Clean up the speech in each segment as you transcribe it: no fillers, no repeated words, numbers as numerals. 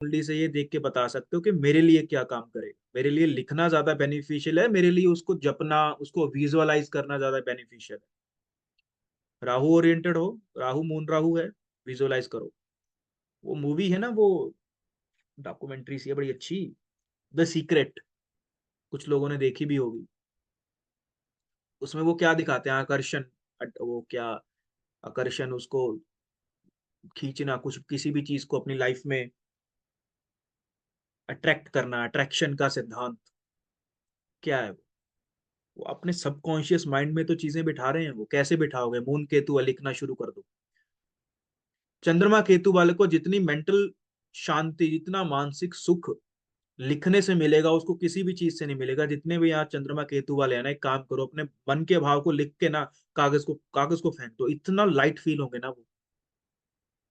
कुंडली से ये देख के बता सकते हो कि मेरे लिए क्या काम करेगा। मेरे लिए लिखना ज्यादा बेनिफिशियल है, मेरे लिए उसको जपना, उसको विजुअलाइज करना ज्यादा बेनिफिशियल है। राहु ओरिएंटेड हो, राहु मून राहु है, विजुअलाइज करो। वो मूवी है ना, वो डॉक्यूमेंट्री सी है बड़ी अच्छी, द सीक्रेट, कुछ लोगों ने देखी भी होगी। उसमें वो क्या दिखाते हैं, आकर्षण, वो क्या, आकर्षण, उसको खींचना, कुछ किसी भी चीज को अपनी लाइफ में अट्रैक्ट करना, अट्रैक्शन का सिद्धांत क्या है वो अपने सबकॉन्शियस माइंड में तो चीजें बिठा रहे हैं। वो कैसे बिठाओगे? मून केतु लिखना शुरू कर दो। चंद्रमा केतु वाले को जितनी मेंटल शांति, जितना मानसिक सुख लिखने से मिलेगा, उसको किसी भी चीज से नहीं मिलेगा। जितने भी यहाँ चंद्रमा केतु वाले हैं ना, एक काम करो, अपने मन के भाव को लिख के ना कागज को फेंक दो, इतना लाइट फील होंगे ना वो।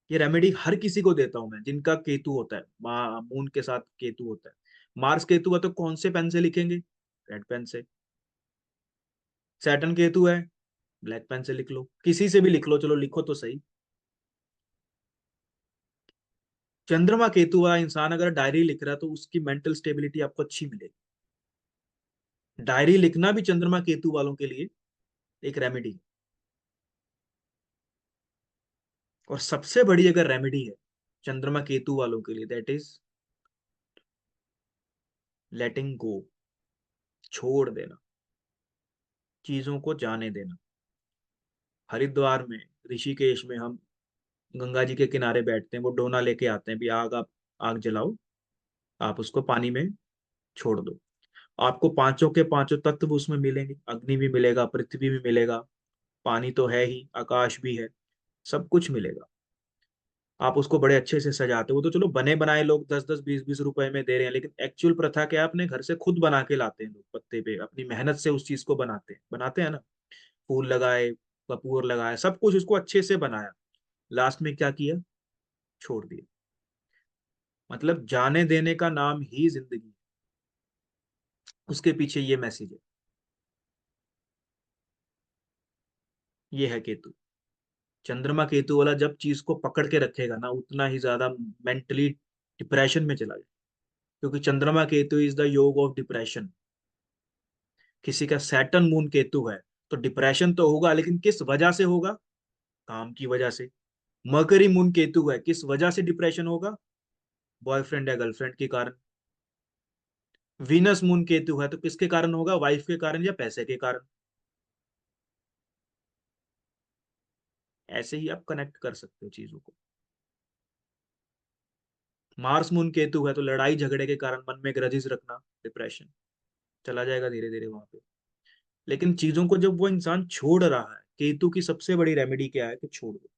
ये रेमेडी हर किसी को देता हूं मैं, जिनका केतु होता है, मून के साथ केतु होता है। मार्स केतु है तो कौन से पेन से लिखेंगे? रेड पेन से। सैटर्न केतु है, ब्लैक पेन से लिख लो, किसी से भी लिख लो, चलो लिखो तो सही। चंद्रमा केतु वाला इंसान अगर डायरी लिख रहा है तो उसकी मेंटल स्टेबिलिटी आपको अच्छी मिलेगी। डायरी लिखना भी चंद्रमा केतु वालों के लिए एक रेमेडी है। और सबसे बड़ी अगर रेमेडी है चंद्रमा केतु वालों के लिए, दैट इज लेटिंग गो, छोड़ देना, चीजों को जाने देना। हरिद्वार में, ऋषिकेश में हम गंगा जी के किनारे बैठते हैं, वो डोना लेके आते हैं भी, आग आप आग जलाओ, आप उसको पानी में छोड़ दो। आपको पांचों के पांचों तत्व उसमें मिलेंगे, अग्नि भी मिलेगा, पृथ्वी भी मिलेगा, पानी तो है ही, आकाश भी है, सब कुछ मिलेगा। आप उसको बड़े अच्छे से सजाते हो। वो तो चलो बने बनाए लोग 10-10 20-20 रुपए में दे रहे हैं, लेकिन एक्चुअल प्रथा क्या है, अपने घर से खुद बना के लाते हैं लोग, पत्ते पे अपनी मेहनत से उस चीज को बनाते हैं ना। फूल लगाए, कपूर लगाया, सब कुछ उसको अच्छे से बनाया, लास्ट में क्या किया? छोड़ दिया। मतलब जाने देने का नाम ही जिंदगी है। उसके पीछे ये मैसेज है। ये है केतु। चंद्रमा केतु वाला जब चीज को पकड़ के रखेगा ना, उतना ही ज्यादा मेंटली डिप्रेशन में चला जाए। क्योंकि चंद्रमा केतु इज द योग ऑफ डिप्रेशन। किसी का सैटर्न मून केतु है तो डिप्रेशन तो होगा, लेकिन किस वजह से होगा? काम की वजह से। मरकरी मून केतु है, किस वजह से डिप्रेशन होगा? बॉयफ्रेंड या गर्लफ्रेंड के कारण। वीनस मून केतु है तो किसके कारण होगा? वाइफ के कारण या पैसे के कारण। ऐसे ही आप कनेक्ट कर सकते हो चीजों को। मार्स मून केतु है तो लड़ाई झगड़े के कारण मन में ग्रजेस रखना, डिप्रेशन चला जाएगा धीरे धीरे वहां पे। लेकिन चीजों को जब वो इंसान छोड़ रहा है, केतु की सबसे बड़ी रेमेडी क्या है कि छोड़ दो।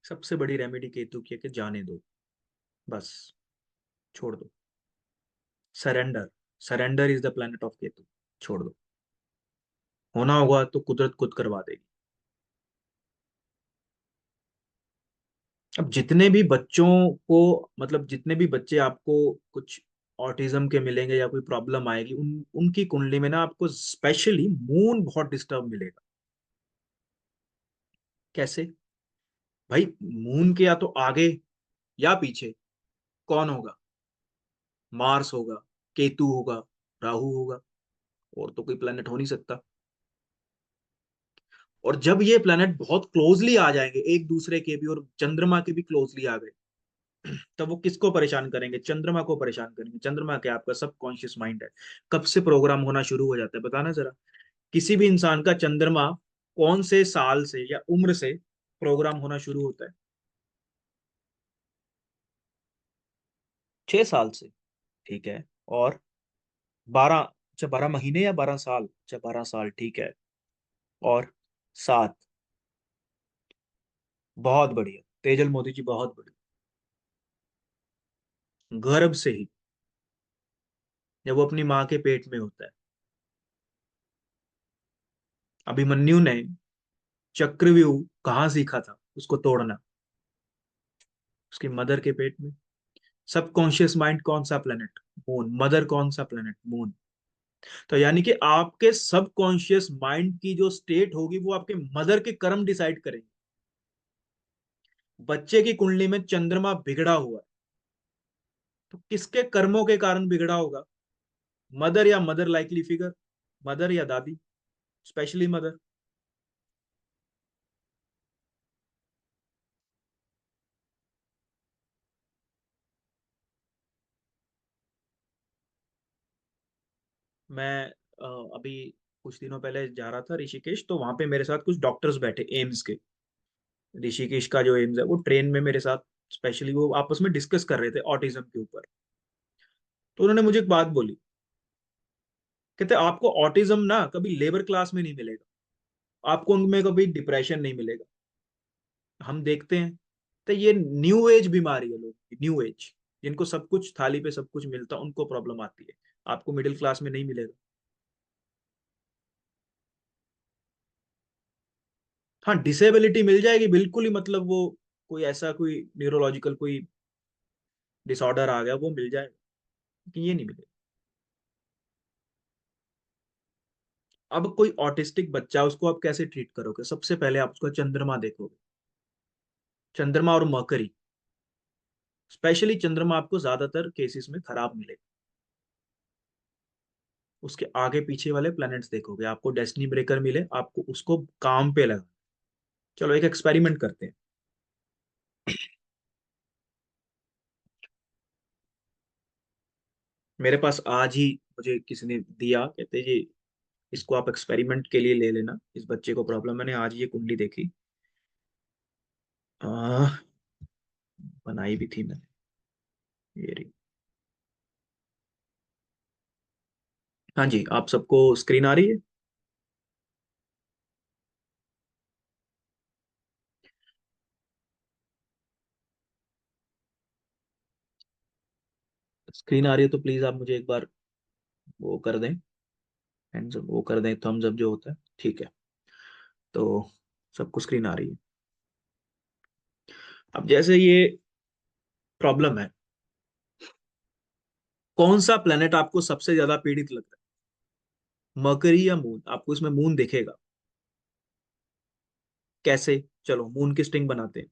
सबसे बड़ी रेमेडी केतु की है कि जाने दो, बस छोड़ दो। Surrender, surrender is the planet of Ketu. छोड़ दो, होना होगा तो कुदरत खुद करवा देगी। अब जितने भी बच्चों को, मतलब जितने भी बच्चे आपको कुछ ऑटिज्म के मिलेंगे या कोई प्रॉब्लम आएगी, उनकी कुंडली में ना आपको स्पेशली मून बहुत डिस्टर्ब मिलेगा। कैसे? भाई मून के या तो आगे या पीछे कौन होगा? मार्स होगा, केतु होगा, राहु होगा, और तो कोई प्लेनेट हो नहीं सकता। और जब ये प्लेनेट बहुत क्लोजली आ जाएंगे एक दूसरे के भी, और चंद्रमा के भी क्लोजली आ गए, तब वो किसको परेशान करेंगे? चंद्रमा को परेशान करेंगे। चंद्रमा क्या, आपका सबकॉन्शियस माइंड है। कब से प्रोग्राम होना शुरू हो जाता है बताना जरा। किसी भी इंसान का चंद्रमा कौन से साल से या उम्र से प्रोग्राम होना शुरू होता है? 6 साल से। ठीक है। और 12, अच्छा 12 महीने या 12 साल? अच्छा 12 साल, ठीक है। और 7, बहुत बढ़िया तेजल मोदी जी, बहुत बढ़िया। गर्भ से ही, जब वो अपनी माँ के पेट में होता है। अभिमन्यु ने चक्रव्यूह कहाँ सीखा था उसको तोड़ना? उसकी मदर के पेट में। सबकॉन्शियस माइंड कौन सा प्लेनेट? मून। मदर कौन सा प्लेनेट? मून। तो यानी कि आपके सबकॉन्शियस माइंड की जो स्टेट होगी वो आपके मदर के कर्म डिसाइड करेंगे। बच्चे की कुंडली में चंद्रमा बिगड़ा हुआ है, तो किसके कर्मों के कारण बिगड़ा होगा? मदर या मदर लाइकली फिगर, मदर या दादी, स्पेशली मदर। मैं अभी कुछ दिनों पहले जा रहा था ऋषिकेश, तो वहां पे मेरे साथ कुछ डॉक्टर्स बैठे एम्स के। ऋषिकेश का जो एम्स है, वो ट्रेन में मेरे साथ, स्पेशली वो आपस में डिस्कस कर रहे थे ऑटिज्म के ऊपर। तो उन्होंने मुझे एक बात बोली, कहते आपको ऑटिज्म ना कभी लेबर क्लास में नहीं मिलेगा, आपको उनमें कभी डिप्रेशन नहीं मिलेगा। हम देखते हैं तो ये न्यू एज बीमारी है, लोग न्यू एज, जिनको सब कुछ थाली पे सब कुछ मिलता उनको प्रॉब्लम आती है, आपको मिडिल क्लास में नहीं मिलेगा। हाँ, डिसेबिलिटी मिल जाएगी बिल्कुल ही, मतलब वो कोई ऐसा कोई न्यूरोलॉजिकल कोई डिसऑर्डर आ गया वो मिल जाएगा, लेकिन ये नहीं मिलेगा। अब कोई ऑटिस्टिक बच्चा, उसको आप कैसे ट्रीट करोगे? सबसे पहले आप उसका चंद्रमा देखोगे, चंद्रमा और मकरी। स्पेशली चंद्रमा आपको ज्यादातर केसेस में खराब मिलेगा। उसके आगे पीछे वाले प्लैनेट्स देखोगे, आपको डेस्टिनी ब्रेकर मिले, आपको उसको काम पे लगा। चलो एक एक्सपेरिमेंट करते हैं। मेरे पास आज ही मुझे किसी ने दिया, कहते जी इसको आप एक्सपेरिमेंट के लिए ले लेना, इस बच्चे को प्रॉब्लम। मैंने आज ये कुंडली देखी, आ, बनाई भी थी मैंने, ये रही। हाँ जी, आप सबको स्क्रीन आ रही है? स्क्रीन आ रही है तो प्लीज आप मुझे एक बार वो कर दें, हैंड्स वो कर दें, थम्स अप जो होता है, ठीक है। तो सबको स्क्रीन आ रही है। अब जैसे ये प्रॉब्लम है, कौन सा प्लेनेट आपको सबसे ज्यादा पीड़ित लगता है, मरकरी या मून? आपको इसमें मून दिखेगा। कैसे? चलो मून की स्ट्रिंग बनाते हैं।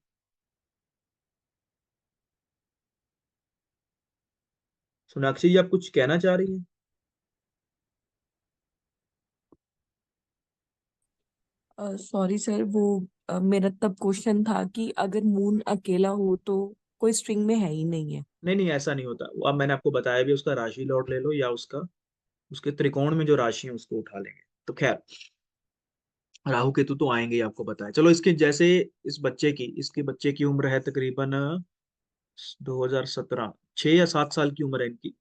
सोनाक्षी जी, आप कुछ कहना चाह रही हैं? सॉरी सर, वो मेरा तब क्वेश्चन था कि अगर मून अकेला हो तो कोई स्ट्रिंग में है ही नहीं है। नहीं नहीं, ऐसा नहीं होता। वो अब मैंने आपको बताया भी, उसका राशि लॉर्ड ले लो या उसका, उसके त्रिकोण में जो राशि है उसको उठा लेंगे। तो खैर, राहु केतु तो आएंगे ही, आपको बताया। चलो इसके जैसे, इस बच्चे की, इसके बच्चे की उम्र है तकरीबन 2017, 6 या 7 साल की उम्र है इनकी।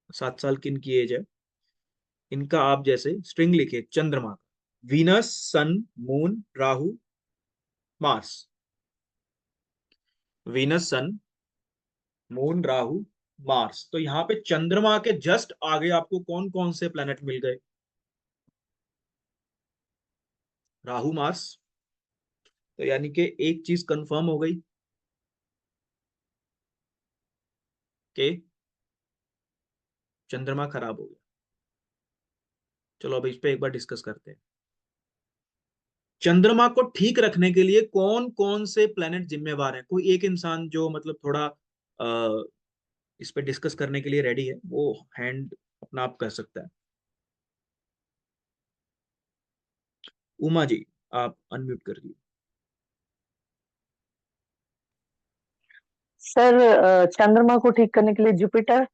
7 साल की इनकी एज है। इनका आप जैसे स्ट्रिंग लिखे चंद्रमा, Venus, sun, moon, Rahu, Mars. Venus, sun, moon, Rahu, Mars. तो यहाँ पे चंद्रमा के जस्ट आगे आपको कौन कौन से प्लेनेट मिल गए? राहु, मार्स। तो यानी कि एक चीज कंफर्म हो गई कि चंद्रमा खराब हो गया। चलो अब इस पे एक बार डिस्कस करते हैं। चंद्रमा को ठीक रखने के लिए कौन कौन से प्लेनेट जिम्मेवार हैं? कोई एक इंसान जो मतलब थोड़ा इस पे डिस्कस करने के लिए रेडी है, वो हैंड अपना आप कर सकता है। उमा जी, आप अनम्यूट कर दिए। सर, चंद्रमा को ठीक करने के लिए जुपिटर।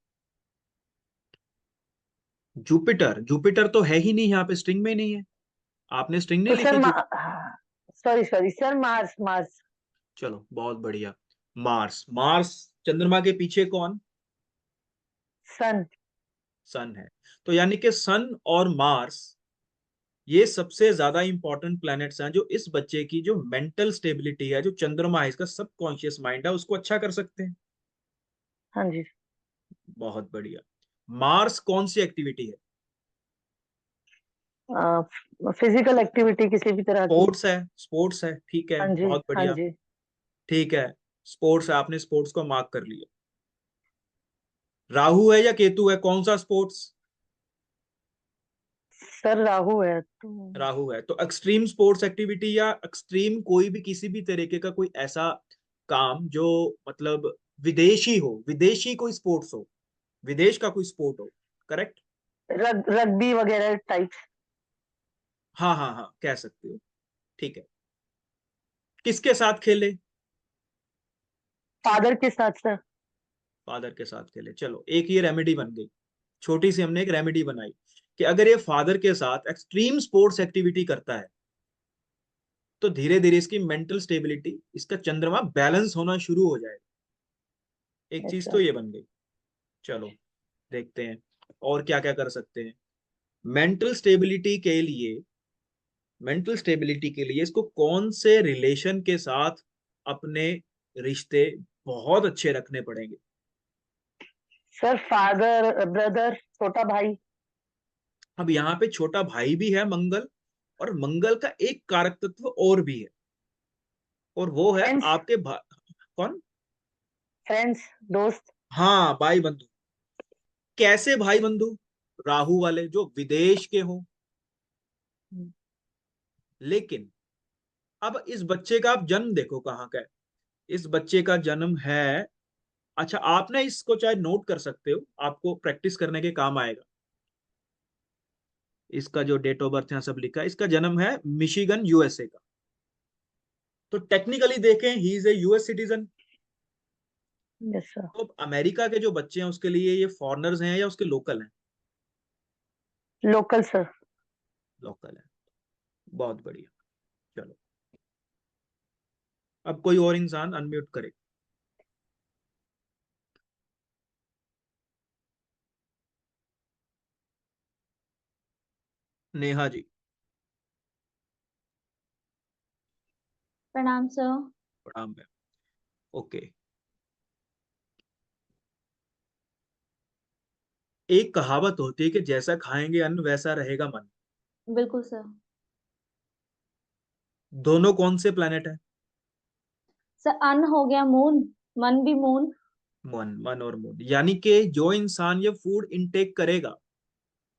जुपिटर? जुपिटर तो है ही नहीं यहाँ पे, स्ट्रिंग में नहीं है। आपने स्ट्रिंग नहीं तो सर लिखी Jupiter? Sorry sorry sir, Mars Mars. चलो बहुत बढ़िया। मार्स। मार्स चंद्रमा के पीछे कौन? सन। सन है। तो यानी कि सन और मार्स, ये सबसे ज्यादा इंपॉर्टेंट प्लैनेट्स हैं जो इस बच्चे की जो मेंटल स्टेबिलिटी है, जो चंद्रमा है, इसका सबकॉन्शियस माइंड है, उसको अच्छा कर सकते हैं। हाँ जी। बहुत बढ़िया। मार्स कौन सी एक्टिविटी है? फिजिकल एक्टिविटी किसी भी तरह की। स्पोर्ट्स है। स्पोर्ट्स है, ठीक है, हाँ जी, बहुत हाँ बढ़िया। जी। ठीक है, स्पोर्ट्स है, आपने स्पोर्ट्स को मार्क कर लिया। राहु है या केतु है, कौन सा स्पोर्ट्स? सर राहु है तो। राहु है तो एक्सट्रीम स्पोर्ट्स एक्टिविटी या एक्सट्रीम कोई भी किसी भी तरीके का कोई ऐसा काम जो मतलब विदेशी हो, विदेशी कोई स्पोर्ट्स हो, विदेश का कोई स्पोर्ट हो। करेक्ट। रग्बी वगैरह टाइप। हाँ हाँ हाँ, कह सकते हो। ठीक है। किसके साथ खेले? फादर के साथ सर। फादर के साथ खेले। चलो एक ये रेमेडी बन गई, छोटी सी हमने एक रेमेडी बनाई कि अगर ये फादर के साथ एक्सट्रीम स्पोर्ट्स एक्टिविटी करता है तो धीरे धीरे इसकी मेंटल स्टेबिलिटी, इसका चंद्रमा बैलेंस होना शुरू हो जाएगा। एक यस चीज तो सर। ये बन गई। चलो देखते हैं और क्या क्या कर सकते हैं मेंटल स्टेबिलिटी के लिए। मेंटल स्टेबिलिटी के लिए इसको कौन से रिलेशन के साथ अपने रिश्ते बहुत अच्छे रखने पड़ेंगे? सर फादर ब्रदर छोटा भाई। अब यहाँ पे छोटा भाई भी है मंगल, और मंगल का एक कारक तत्व और भी है, और वो है फ्रेंड्स। आपके कौन? फ्रेंड्स दोस्त। हाँ, भाई बंधु। कैसे भाई बंधु? राहु वाले जो विदेश के हों। लेकिन अब इस बच्चे का आप जन्म देखो कहाँ का है। इस बच्चे का जन्म है, अच्छा आप ना इसको चाहे नोट कर सकते हो, आपको प्रैक्टिस करने के काम आएगा। इसका जो डेट ऑफ बर्थ यहाँ सब लिखा है, इसका जन्म है मिशिगन यूएसए का। तो टेक्निकली देखें he is a US citizen. Yes sir. तो अमेरिका के जो बच्चे हैं उसके लिए ये फॉरेनर्स हैं या उसके लोकल हैं? Local sir. लोकल है। बहुत बढ़िया। चलो अब कोई और इंसान अनम्यूट करे। नेहा जी। प्रणाम सर। प्रणाम है। ओके। एक कहावत होती है कि जैसा खाएंगे अन्न वैसा रहेगा मन। बिल्कुल सर। दोनों कौन से प्लेनेट है? सर अन्न हो गया मून, मन भी मून। मन, मन और मून, यानी कि जो इंसान ये फूड इनटेक करेगा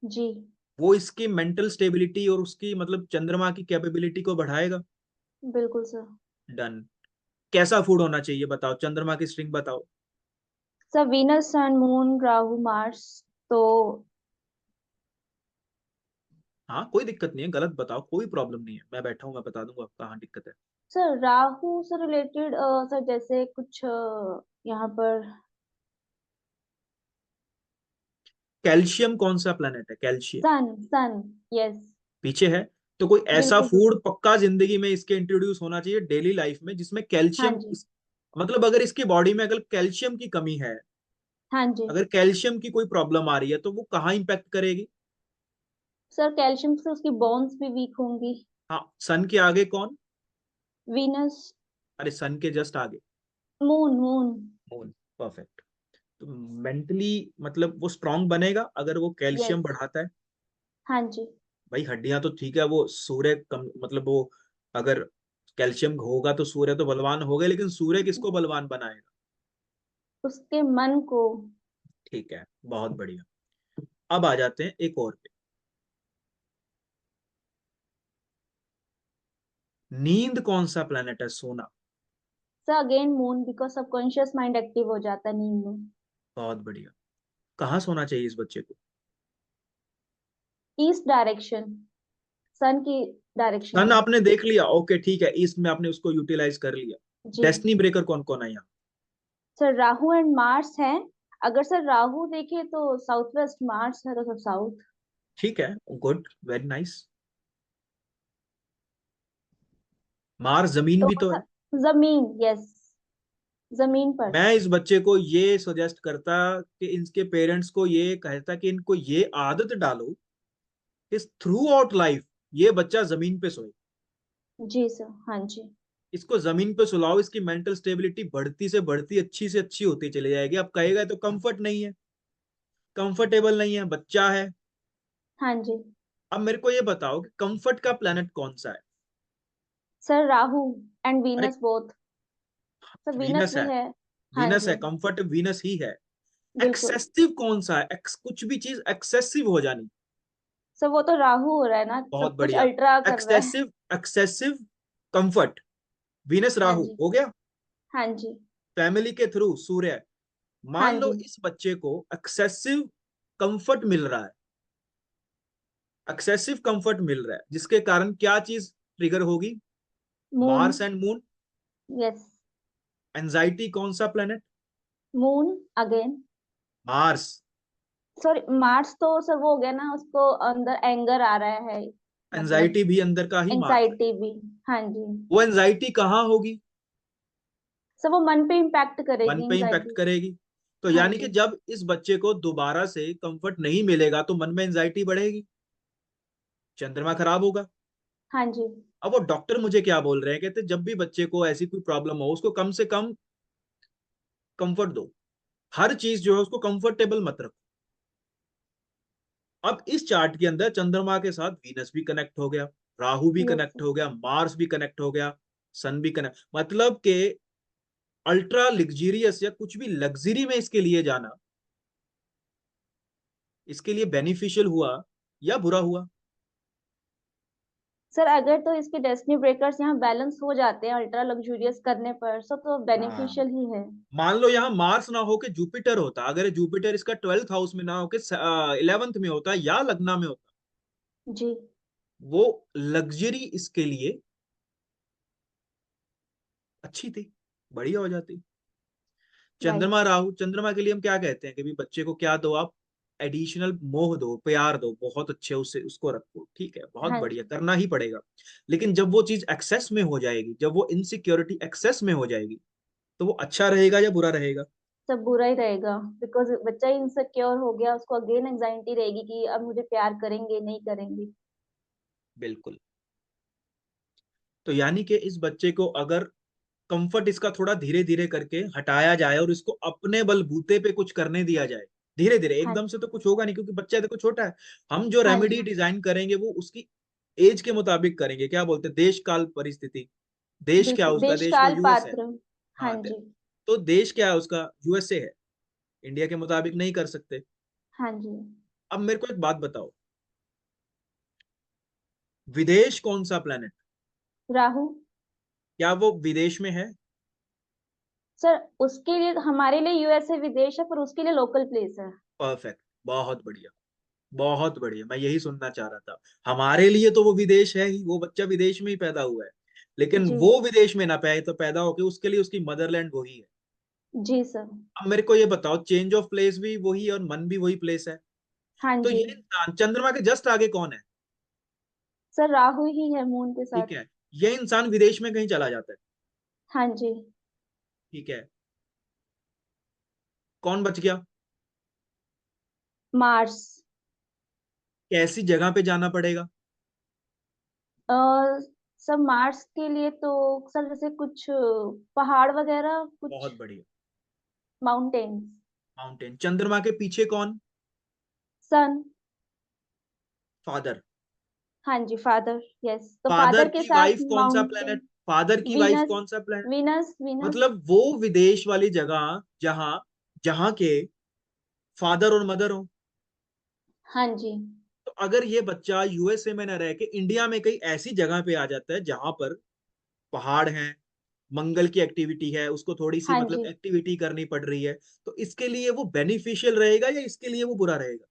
जी। वो इसकी मेंटल स्टेबिलिटी और उसकी मतलब चंद्रमा की कैपेबिलिटी को बढ़ाएगा। बिल्कुल सर। डन। कैसा फूड होना चाहिए बताओ, चंद्रमा की स्ट्रिंग बताओ। Sir Venus sun moon Rahu Mars. तो हाँ कोई दिक्कत नहीं है, गलत बताओ, कोई प्रॉब्लम नहीं है, मैं बैठा हूँ, मैं बता दूंगा कहाँ दिक्कत है। सर राहु से रिलेटेड सर जैसे कुछ यहाँ पर। कैल्शियम कौन सा प्लेनेट है? कैल्शियम सन सन। यस। पीछे है। तो कोई ऐसा बिल्कुल फूड बिल्कुल। पक्का जिंदगी में इसके इंट्रोड्यूस होना चाहिए डेली लाइफ में जिसमें हाँ कैल्शियम जी। मतलब अगर इसकी बॉडी में अगर कैल्शियम की कमी है, हाँ जी। अगर कैल्शियम की कोई प्रॉब्लम आ रही है तो वो कहाँ इंपैक्ट करेगी? सर कैल्शियम से उसकी बोन्स भी वीक होंगी। हाँ, सन के आगे कौन? वीनस। अरे सन के जस्ट आगे मून मून। मून। परफेक्ट। तो मेंटली मतलब वो स्ट्रांग बनेगा अगर वो कैल्शियम यस। बढ़ाता है। हाँ जी। भाई हड्डियां तो ठीक है, वो सूर्य कम मतलब वो अगर कैल्शियम होगा तो सूर्य तो बलवान हो गए, लेकिन सूर्य किसको बलवान बनाएगा? उसके मन को। ठीक है, बहुत बढ़िया। अब आ जाते हैं एक और पे। नींद कौन सा प्लेनेट है? सोना। Sir again moon because subconscious mind active हो जाता है नींद में। बहुत बढ़िया। कहाँ सोना चाहिए इस बच्चे को? East direction. सन की डायरेक्शन सन में। आपने देख लिया, ओके ठीक है, ईस्ट में आपने उसको यूटिलाइज कर लिया। जी। डेस्टिनी ब्रेकर कौन कौन है यहाँ? सर राहु एंड मार्स हैं। अगर सर राहु देखे तो साउथ वेस्ट, मार्स है तो सब साउथ। ठीक है, गुड, वेरी नाइस। मार्स जमीन तो भी तो है। सर जमीन, यस, जमीन पर। मैं इस बच्चे को ये सजेस्ट करता कि इनके पेरेंट्स को ये कहता कि इनको ये आदत डालो कि थ्रू आउट लाइफ ये बच्चा जमीन पे सोए। जी सर। हाँ जी। इसको जमीन पे सुलाओ, इसकी मेंटल स्टेबिलिटी बढ़ती से बढ़ती अच्छी से अच्छी होती चली जाएगी। अब कहेगा तो कंफर्ट नहीं है, कंफर्टेबल नहीं है, बच्चा है। हाँ जी। अब मेरे को ये बताओ कि कंफर्ट का प्लेनेट कौन सा है? सर राहु एंड अरे Venus both. Sir Venus Venus है। भी है। हाँ वीनस जी। है, कंफर्ट वीनस ही है। बिल्कुल एक्सेसिव कौन सा है? कुछ भी चीज एक्सेसिव हो जानी। सर, वो तो राहु हो रहा है ना, बहुत सब कुछ बढ़िया। अल्ट्रा कर रहा है। एक्सेसिव, एक्सेसिव कंफर्ट, वीनस हाँ राहु जी। हो गया। हाँ जी। फैमिली के थ्रू सूर्य। हाँ मान लो जी। इस बच्चे को एक्सेसिव कंफर्ट मिल रहा है, एक्सेसिव कंफर्ट मिल रहा है, जिसके कारण क्या चीज ट्रिगर होगी? Moon. Mars and moon. Yes. Anxiety कौन सा planet? Moon again. Mars. Sorry, Mars तो सर वो हो गया ना, उसको अंदर एंगर आ रहा है, मतलब एंजाइटी भी अंदर का ही मार्स है। एंजाइटी भी। हाँ जी। वो एंजाइटी कहाँ होगी? सर वो मन पे इम्पैक्ट मन करेगी पे इंपैक्ट एंजाइटी। करेगी। तो हाँ यानी कि जी। जब इस बच्चे को दोबारा से कंफर्ट नहीं मिलेगा तो मन में एंजाइटी बढ़ेगी, चंद्रमा खराब होगा। हाँ जी। अब वो डॉक्टर मुझे क्या बोल रहे हैं, कहते जब भी बच्चे को ऐसी कोई प्रॉब्लम हो उसको कम से कम कंफर्ट दो, हर चीज जो है उसको कंफर्टेबल मत रखो। अब इस चार्ट के अंदर चंद्रमा के साथ वीनस भी कनेक्ट हो गया, राहु भी यस कनेक्ट सर। हो गया, मार्स भी कनेक्ट हो गया, सन भी कनेक्ट, मतलब के अल्ट्रा लग्जीरियस या कुछ भी लग्जरी में इसके लिए जाना इसके लिए बेनिफिशियल हुआ या बुरा हुआ? सर अगर तो इसके डेस्टिनी ब्रेकर्स यहाँ बैलेंस हो जाते हैं अल्ट्रा लग्जूरियस करने पर, सो तो हाँ। बेनिफिशियल ही है। मान लो यहाँ मार्स ना हो के जुपिटर होता, अगर जुपिटर इसका 12th हाउस में ना हो के 11th में होता या लग्ना में होता, जी। वो लग्जरी इसके लिए अच्छी थी, बढ़िया हो जाती। राइट। चंद्रमा राहु, चंद्रमा के लिए हम क्या कहते हैं कि भी बच्चे को क्या दो आप? एडिशनल मोह दो, प्यार दो, बहुत अच्छे उससे उसको रखो, ठीक है, बहुत हाँ बढ़िया, जी। करना ही पड़ेगा। लेकिन जब वो चीज एक्सेस में हो जाएगी, जब वो इनसिक्योरिटी एक्सेस में हो जाएगी, तो वो अच्छा रहेगा या बुरा रहेगा? सब बुरा ही रहेगा, बिकॉज बच्चा इनसिक्योर हो गया, उसको अगेन एंजाइटी रहेगी कि अब मुझे प्यार करेंगे नहीं करेंगे। बिल्कुल। तो यानी कि इस बच्चे को अगर कंफर्ट इसका थोड़ा धीरे धीरे करके हटाया जाए और इसको अपने बलबूते पे कुछ करने दिया जाए, धीरे धीरे, हाँ। एकदम से तो कुछ होगा नहीं क्योंकि बच्चा देखो छोटा है। हम जो हाँ रेमेडी जी। डिजाइन करेंगे वो उसकी एज के मुताबिक करेंगे, क्या बोलते हैं, देश काल परिस्थिति। देश क्या है बिल्कुल, उसका? देश देश वो काल यूएस है। पात्र। हाँ हाँ, जी। तो देश क्या है उसका? यूएसए है। इंडिया के मुताबिक नहीं कर सकते। हाँ जी। अब मेरे को एक बात बताओ, विदेश कौन सा प्लेनेट? राहु। क्या वो विदेश में है? सर उसके लिए, हमारे लिए यूएसए विदेश है, पर उसके लिए लोकल प्लेस है। परफेक्ट, बहुत बढ़िया, बहुत बढ़िया, मैं यही सुनना चाह रहा था। हमारे लिए तो वो विदेश है ही, वो बच्चा विदेश में ही पैदा हुआ है, लेकिन जी। वो विदेश में ना पैदा होके उसके लिए उसकी मदरलैंड वही है। जी सर। अब मेरे को ये बताओ, चेंज ऑफ प्लेस भी वही और मन भी वही प्लेस है। हाँ तो जी। ये इंसान चंद्रमा के जस्ट आगे कौन है? सर राहु ही है मून के साथ। ठीक है, ये इंसान विदेश में कहीं चला जाता है, हाँ जी। ठीक है, कौन बच गया? मार्स। कैसी जगह पे जाना पड़ेगा? अ, सर मार्स के लिए तो सर जैसे कुछ पहाड़ वगैरह, कुछ बहुत बढ़िया, माउंटेन्स। माउंटेन। चंद्रमा के पीछे कौन? सन। फादर। हाँ जी, फादर। यस, तो फादर फादर के की साथ वाइफ कौन सा माउंटेन। प्लेनेट? फादर की वाइफ वीनस। कौन सा प्लेनेट? वीनस। वीनस। मतलब वो विदेश वाली जगह जहां जहां के फादर और मदर हो। हाँ जी। तो अगर ये बच्चा यूएसए में न रह के इंडिया में कहीं ऐसी जगह पे आ जाता है जहां पर पहाड़ हैं, मंगल की एक्टिविटी है, उसको थोड़ी सी हाँ मतलब जी। एक्टिविटी करनी पड़ रही है, तो इसके लिए वो बेनिफिशियल रहेगा या इसके लिए वो बुरा रहेगा?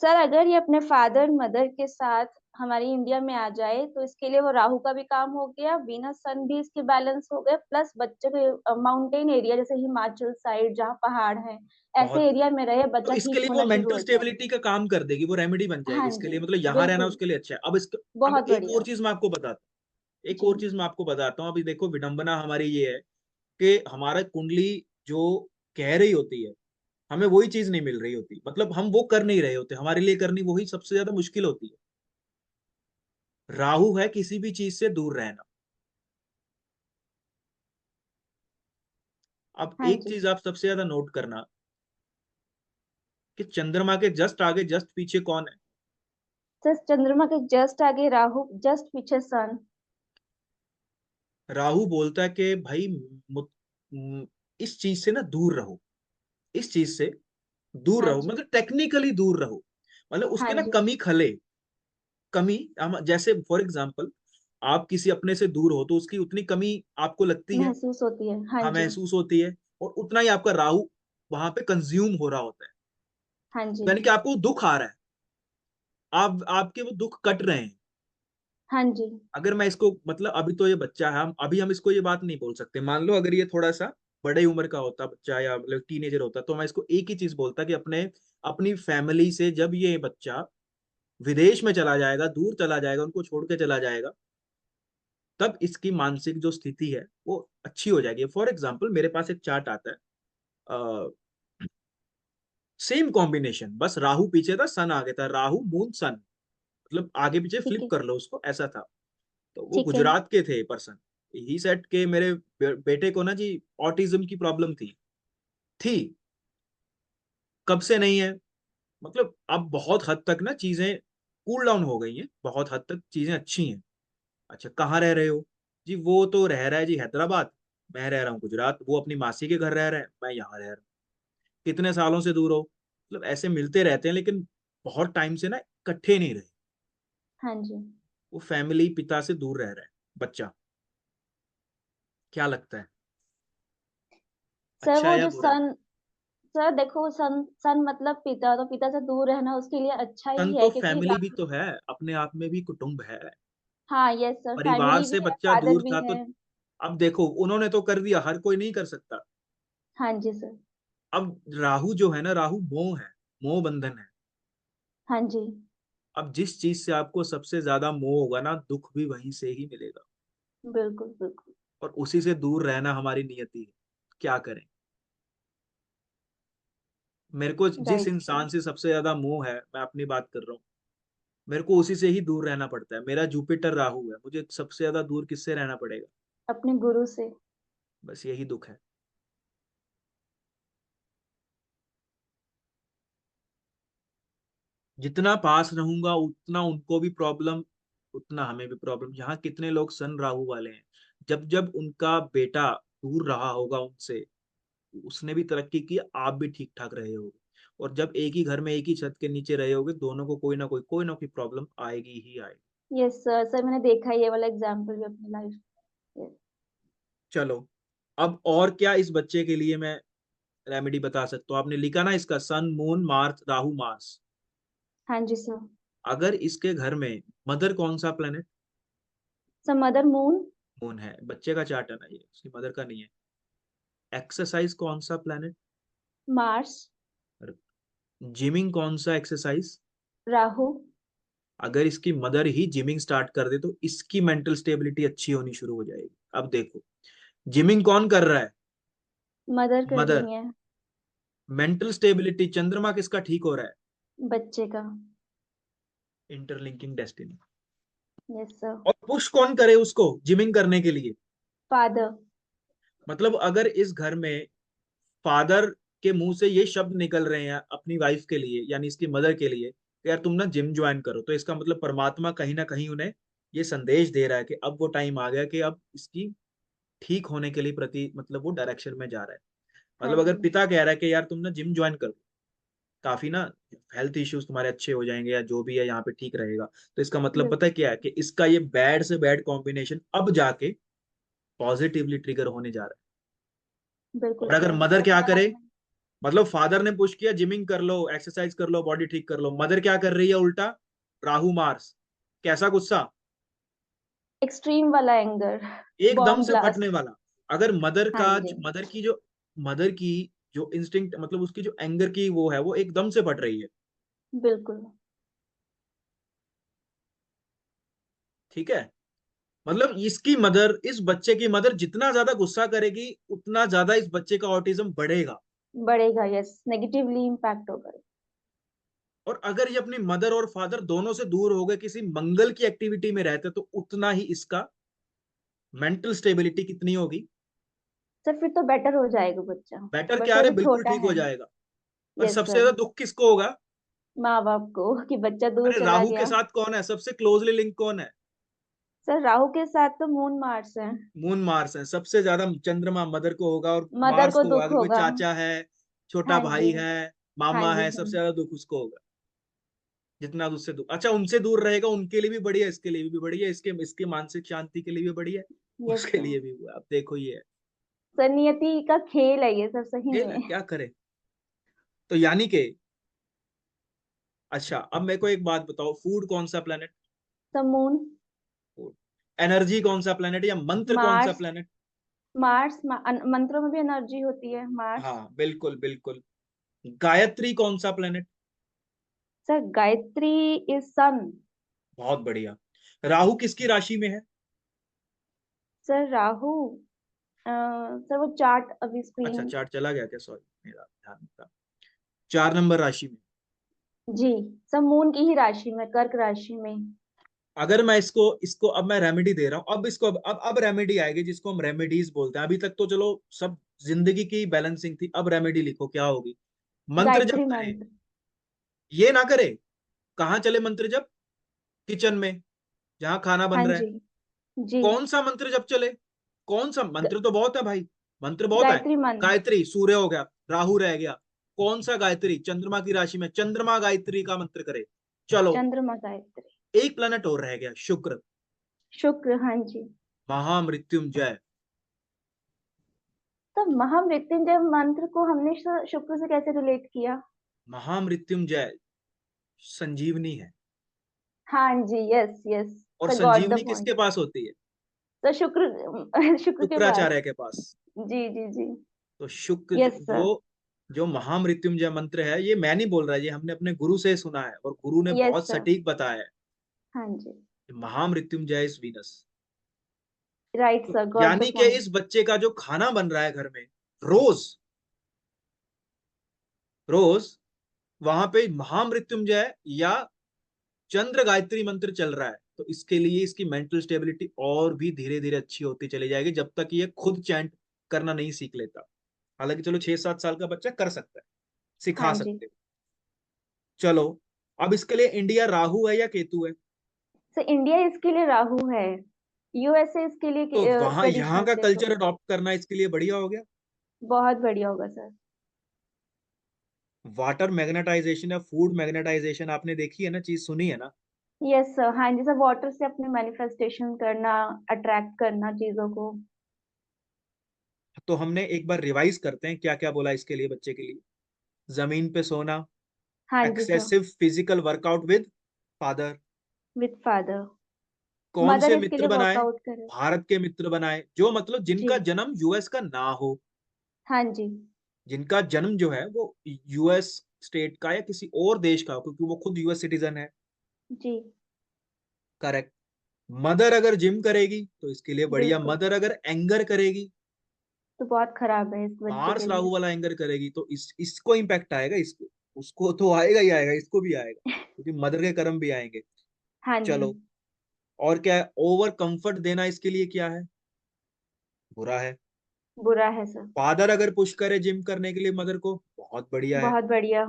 सर अगर ये अपने फादर मदर के साथ हमारी इंडिया में आ जाए, तो इसके लिए वो राहु का भी काम हो गया, वीनस सन भी इसके बैलेंस हो गए, प्लस बच्चे के माउंटेन एरिया जैसे हिमाचल साइड जहाँ पहाड़ हैं, बहुत ऐसे एरिया बढ़िया। में रहे, तो बच्चा इसके ठीक लिए वो होना शुरू मेंटल हो जाए। स्टेबिलिटी का काम कर देगी, वो रेमेडी बन जाएगी हाँ इसके जी। लिए, मतलब यहाँ रहना बिल्कुल। उसके लिए अच्छा है। अब बहुत एक और बढ़िया। चीज मैं आपको बताता हूँ, एक जी। और चीज मैं आपको बताता हूँ। अभी देखो विडंबना हमारी ये है कि हमारा कुंडली जो कह रही होती है, हमें वही चीज नहीं मिल रही होती, मतलब हम वो कर नहीं रहे होते, हमारे लिए करनी वही सबसे ज्यादा मुश्किल होती है। राहु है किसी भी चीज से दूर रहना। अब हाँ एक जी। चीज आप सबसे ज्यादा नोट करना कि चंद्रमा के जस्ट आगे जस्ट पीछे कौन है? सर चंद्रमा के जस्ट आगे राहु, जस्ट पीछे सन। राहु बोलता है कि भाई मु- इस चीज से ना दूर रहो, इस चीज से दूर हाँ रहो, जी। मतलब टेक्निकली दूर रहो, मतलब हाँ उसके ना जी। कमी खले, कमी हम जैसे फॉर एग्जांपल आप किसी अपने से दूर हो तो उसकी उतनी कमी आपको लगती है, महसूस होती है, हाँ हाँ जी। महसूस होती है, और उतना ही आपका राहु वहां पे कंज्यूम हो रहा होता है, हाँ जी। यानी कि आपको दुख आ रहा है, आप आपके वो दुख कट रहे हैं। हाँ जी। अगर मैं इसको मतलब अभी तो ये बच्चा है, हम इसको ये बात नहीं बोल सकते, मान लो अगर ये थोड़ा सा बड़े उम्र का होता बच्चा या मतलब टीनेजर होता तो मैं इसको एक ही चीज बोलता कि अपनी फैमिली से जब ये बच्चा विदेश में चला जाएगा, दूर चला जाएगा, उनको छोड़ के चला जाएगा, तब इसकी मानसिक जो स्थिति है वो अच्छी हो जाएगी। फॉर एग्जाम्पल मेरे पास एक चार्ट आता है, सेम कॉम्बिनेशन, बस राहु पीछे था, सन आगे था, राहु मून सन, मतलब आगे पीछे ठीक फ्लिप है। कर लो उसको, ऐसा था। तो वो ठीक है। गुजरात के थे पर्सन, ही सेट के मेरे बेटे को ना जी ऑटिज्म की प्रॉब्लम थी, कब से नहीं है, मतलब अब बहुत हद तक ना चीजें कूल डाउन हो गई हैं, बहुत हद तक चीजें अच्छी हैं। अच्छा कहाँ रह रहे हो जी, वो तो रह रहा है जी हैदराबाद, मैं रह रहा हूँ गुजरात, वो अपनी मासी के घर रह रहा है, मैं यहाँ रह रहा हूँ। कितने सालों से दूर हो, मतलब ऐसे मिलते रहते हैं लेकिन बहुत टाइम से ना इकट्ठे नहीं रहे। हाँ जी। वो फैमिली पिता से दूर रह रहा है बच्चा, क्या लगता है, सर अच्छा वो या जो बुरा? सन, सर देखो सन सन मतलब पिता, तो पिता से दूर रहना उसके लिए अच्छा सन ही तो है क्योंकि फैमिली भी तो है, अपने आप में भी कुटुंब है, हाँ यस सर, परिवार फैमिली से भी है, बच्चा फादर दूर भी था तो है। अब देखो उन्होंने तो कर दिया, हर कोई नहीं कर सकता। हाँ जी सर। अब राहु जो है ना, राहु मोह है, मोह बंधन है। हाँ जी। अब जिस चीज से आपको सबसे ज्यादा मोह होगा ना, दुख भी वहीं से ही मिलेगा, बिल्कुल बिल्कुल। और उसी से दूर रहना हमारी नियति है, क्या करें। मेरे को जिस राइट सर। इंसान से सबसे ज्यादा मोह है, मैं अपनी बात कर रहा हूँ, मेरे को उसी से ही दूर रहना पड़ता है, मेरा जुपिटर राहु है, मुझे सबसे ज्यादा दूर किससे रहना पड़ेगा, अपने गुरु से। बस यही दुख है। जितना पास रहूंगा उतना उनको भी प्रॉब्लम, उतना हमें भी प्रॉब्लम। यहाँ कितने लोग सन राहु वाले हैं, जब जब उनका बेटा दूर रहा होगा उनसे, उसने भी तरक्की की, आप भी ठीक ठाक रहे होगे, और जब एक ही घर में एक ही छत के नीचे रहे होगे, दोनों को कोई ना कोई प्रॉब्लम आएगी ही आएगी। यस सर, सर मैंने देखा है ये वाला एग्जाम्पल भी अपनी लाइफ में। चलो, अब और क्या इस बच्चे के लिए मैं रेमेडी बता सकता हूँ? आपने लिखा ना इसका sun moon Mars Rahu Mars, हाँ जी सर। अगर इसके घर में मदर कौन सा planet, sir mother moon. Moon है, बच्चे का चार्ट है ना ये, उसकी मदर का नहीं है। एक्सरसाइज कौन सा प्लेनेट, मार्स। जिमिंग कौन सा एक्सरसाइज, राहु। अगर इसकी मदर ही जिमिंग स्टार्ट कर दे तो इसकी मेंटल स्टेबिलिटी अच्छी होनी शुरू हो जाएगी। अब देखो, जिमिंग कौन कर रहा है, मदर कर मदर, रही है। मेंटल स्टेबिलिटी चंद्रमा किसका ठीक हो रहा है, बच्चे का। Interlinking destiny. Yes sir. और पुश कौन करे उसको जिमिंग करने के लिए, फादर। मतलब अगर इस घर में फादर के मुंह से ये शब्द निकल रहे हैं अपनी वाइफ के लिए, यानी इसकी मदर के लिए, कि यार तुम ना जिम ज्वाइन करो, तो इसका मतलब परमात्मा कहीं ना कहीं उन्हें ये संदेश दे रहा है कि अब वो टाइम आ गया कि अब इसकी ठीक होने के लिए प्रति मतलब वो डायरेक्शन में जा रहा है। हाँ मतलब अगर जी। पिता कह रहा है कि यार तुम ना जिम ज्वाइन करो, काफी ना हेल्थ इश्यूज तुम्हारे अच्छे हो जाएंगे, या जो भी है यहाँ पे ठीक रहेगा, तो इसका मतलब पता है बिल्कुल। क्या है, कि इसका ये बैड से बैड कॉम्बिनेशन अब जाके पॉजिटिवली ट्रिगर होने जा रहा है। बिल्कुल और अगर सर, मदर सर क्या बोला करे, आपने। मतलब फादर ने पुश किया जिमिंग कर लो, एक्सरसाइज कर लो, बॉडी ठीक कर लो, मदर क्या कर रही है उल्टा, राहु मार्स, कैसा गुस्सा, एक्सट्रीम वाला एंगर। एकदम बॉम्ब से फटने ब्लास्ट। वाला। अगर हाँ जी। मदर की जो इंस्टिंक्ट, मतलब उसकी जो एंगर की वो है, वो एकदम से फट रही है, बिल्कुल। ठीक है। मतलब इसकी मदर, इस बच्चे की मदर जितना ज्यादा गुस्सा करेगी उतना ज्यादा इस बच्चे का ऑटिज्म बढ़ेगा। बढ़ेगा, यस, नेगेटिवली इम्पैक्ट होगा। और अगर ये अपनी मदर और फादर दोनों से दूर हो गए, किसी मंगल की एक्टिविटी में रहते, तो उतना ही इसका मेंटल स्टेबिलिटी कितनी होगी, सर फिर तो बेटर हो जाएगा बच्चा। बेटर बट क्या, सर अरे वो बिल्कुल छोटा ठीक हो है। जाएगा। पर यस सबसे सर। ज्यादा दुख किसको होगा, माँ बाप को कि बच्चा दूर अरे चला राहु के गया। साथ कौन है सबसे क्लोजली लिंक, कौन है, सर राहु के साथ तो मून मार्स है। मून मार्स है, सबसे ज्यादा चंद्रमा मदर को होगा, और मदर मार्स को को होगा दुख अगर कोई होगा। चाचा है, छोटा हाँ जी। भाई है, हाँ मामा जी है, हाँ सबसे जी। ज्यादा दुख उसको होगा। जितना उससे दूर, अच्छा उनसे दूर रहेगा उनके लिए भी बढ़िया, इसके लिए भी बढ़िया, इसके इसके मानसिक शांति के लिए भी बढ़िया, यस उसके सर। लिए भी हुआ। अब देखो ये है, सर नियति का खेल है ये सब सही खेल है, में। क्या करे। तो यानी कि, अच्छा अब मेरे को एक बात बताओ, फूड कौन सा प्लेनेट, द मून। एनर्जी कौन सा प्लेनेट, या मंत्र कौन सा मार्स। प्लेनेट। मंत्रों में भी एनर्जी होती है, मार्स। हाँ बिल्कुल बिल्कुल। गायत्री कौन सा प्लेनेट। सर गायत्री इज सन। बहुत बढ़िया। राहु किसकी राशि में है। सर राहु, सर वो चार्ट अभी अच्छा स्क्रीन। चार्ट चला गया क्या, सॉरी मेरा ध्यान नहीं था। 4 नंबर राशि में। जी। सर मून की ही राशि में, कर्क राशि में। अगर मैं इसको इसको अब मैं रेमेडी दे रहा हूँ, अब इसको अब रेमेडी आएगी जिसको हम रेमेडीज बोलते हैं। अभी तक तो चलो सब जिंदगी की बैलेंसिंग थी, अब रेमेडी लिखो क्या होगी। मंत्र जब गायत्री करे, मंत्र। ये ना करे, कहाँ चले मंत्र जब, किचन में जहां खाना बन हाँ रहा है। जी। जी। कौन सा मंत्र जब चले, कौन सा ग- मंत्र, तो बहुत है भाई, मंत्र बहुत है। गायत्री मंत्र। गायत्री, सूर्य हो गया, राहु रह गया, कौन सा गायत्री, चंद्रमा की राशि में चंद्रमा गायत्री का मंत्र करे। चलो, चंद्रमा गायत्री। एक प्लेनेट और रह गया, शुक्र। शुक्र, हाँ जी। महामृत्युंजय। तो महामृत्युंजय मंत्र को हमने शुक्र से कैसे रिलेट किया? महामृत्युंजय संजीवनी है, हाँ जी, यस यस। और sir got the Sanjeevani point. किसके पास होती है, सर शुक्र, शुक्र के पास। शुक्राचार्य के पास। जी जी जी। तो शुक्र यस सर। जो जो महामृत्युंजय मंत्र है, ये मैं नहीं बोल रहा, ये हमने अपने गुरु से सुना है, और गुरु ने यस बहुत सर। सटीक बताया है। हाँ जी। महामृत्युंजय इज वीनस। राइट तो सर, गॉट द यानी कि पॉइंट। इस बच्चे का जो खाना बन रहा है घर में, रोज रोज वहां पे महामृत्युंजय या चंद्र गायत्री मंत्र चल रहा है, तो इसके लिए इसकी मेंटल स्टेबिलिटी और भी धीरे धीरे अच्छी होती चली जाएगी, जब तक ये खुद चैंट करना नहीं सीख लेता। हालांकि चलो 6-7 साल का बच्चा कर सकता है, हाँ सिखा जी। सकते हो। चलो, अब इसके लिए इंडिया राहु है या केतु है। सर इंडिया इसके लिए राहु है, यूएसए इसके लिए तो वहां यहाँ ट्रेडिशनल का से तो कल्चर अडॉप्ट करना इसके लिए बढ़िया हो गया। बहुत बढ़िया होगा सर। वाटर मैग्नेटाइजेशन या फूड मैग्नेटाइजेशन आपने देखी है ना, चीज सुनी है ना। यस सर, हाँ जी सर, वाटर से अपने मैनिफेस्टेशन करना, अट्रैक्ट करना चीजों को। तो हमने एक बार रिवाइज करते हैं क्या क्या बोला इसके लिए, बच्चे के लिए। जमीन पे सोना, हाँ जी sir. Excessive physical workout with father, with father. कौन मदर से इसके मित्र लिए बनाए, वर्कआउट करे। भारत के मित्र बनाए, जो मतलब जी। जिनका जन्म यूएस का ना हो, हाँ जी। जिनका जन्म जो है वो यूएस स्टेट का या किसी और देश का हो, क्योंकि वो खुद यूएस सिटीजन है। जी। करेक्ट। मदर अगर जिम करेगी तो इसके लिए बढ़िया, बिल्कुल। मदर अगर एंगर करेगी, तो बहुत खराब है इस बच्चे के मार्स लिए। राहु वाला एंगर करेगी, तो इसको इम्पैक्ट आएगा, इसको, उसको तो आएगा ही आएगा, इसको भी आएगा, क्योंकि मदर के कर्म भी आएंगे। हाँ जी। चलो, और क्या है, ओवर कंफर्ट देना इसके लिए क्या है, बुरा है। बुरा है सर। फादर अगर पुश करे जिम करने के लिए मदर को, बहुत बढ़िया है। बहुत बढ़िया।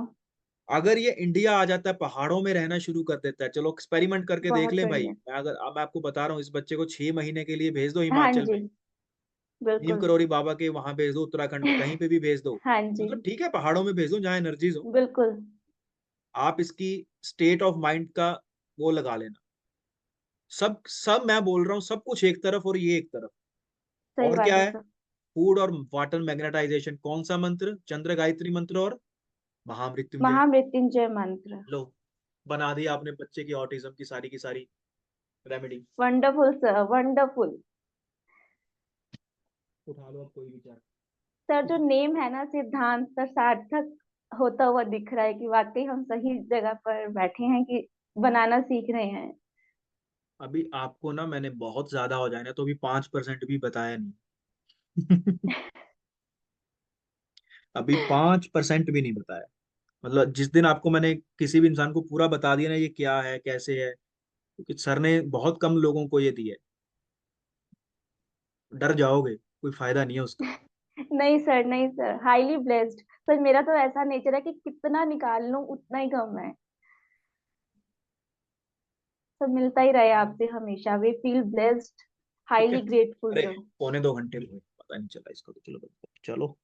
अगर ये इंडिया आ जाता है, पहाड़ों में रहना शुरू कर देता है, चलो एक्सपेरिमेंट करके देख बहुत लें भाई, बढ़िया। मैं अगर अब मैं आपको बता रहा हूँ, इस बच्चे को 6 महीने के लिए भेज दो हाँ हिमाचल जी। में, नीम बिल्कुल। करोड़ी बाबा के वहां भेज दो, उत्तराखंड में कहीं पे भी भेज दो, हाँ जी। मतलब ठीक है पहाड़ों में भेज दो जहाँ एनर्जीज हो। बिल्कुल। आप इसकी स्टेट ऑफ माइंड का वो लगा लेना, सब सब मैं बोल रहा हूँ, सब कुछ एक तरफ और ये एक तरफ। सही और बात क्या है है, सर। फूड और वाटर मैग्नेटाइजेशन, कौन सा मंत्र, चंद्र गायत्री मंत्र और महामृत्युंजय। महामृत्युंजय मंत्र। लो, बना दी आपने बच्चे की ऑटिज्म की सारी रेमेडी। Wonderful sir, wonderful. उठा लो अब कोई विचार। सर जो नेम है ना सिद्धांत सर, सार्थक होता हुआ दिख रहा है कि वाकई हम सही जगह पर बैठे हैं, कि बनाना सीख रहे हैं। अभी आपको ना मैंने बहुत ज्यादा हो जाए ना, तो अभी 5% भी बताया नहीं। अभी 5% भी नहीं बताया। मतलब जिस दिन आपको मैंने किसी भी इंसान को पूरा बता दिया ना ये क्या है कैसे है, क्योंकि सर ने बहुत कम लोगों को ये दिया है, डर जाओगे, कोई फायदा नहीं है उसका। नहीं सर, नहीं सर, हाईली ब्लेस्ड। सर मेरा तो ऐसा नेचर है कि कितना निकाल लूं उतना ही कम है। सर मिलता ही रहे आपसे हमेशा, वी फील ब्लेस्ड, ठीक है, हाईली ग्रेटफुल अरे सर। 1-2 घंटे हुए, पता नहीं चला इसका, तो चलो चलो।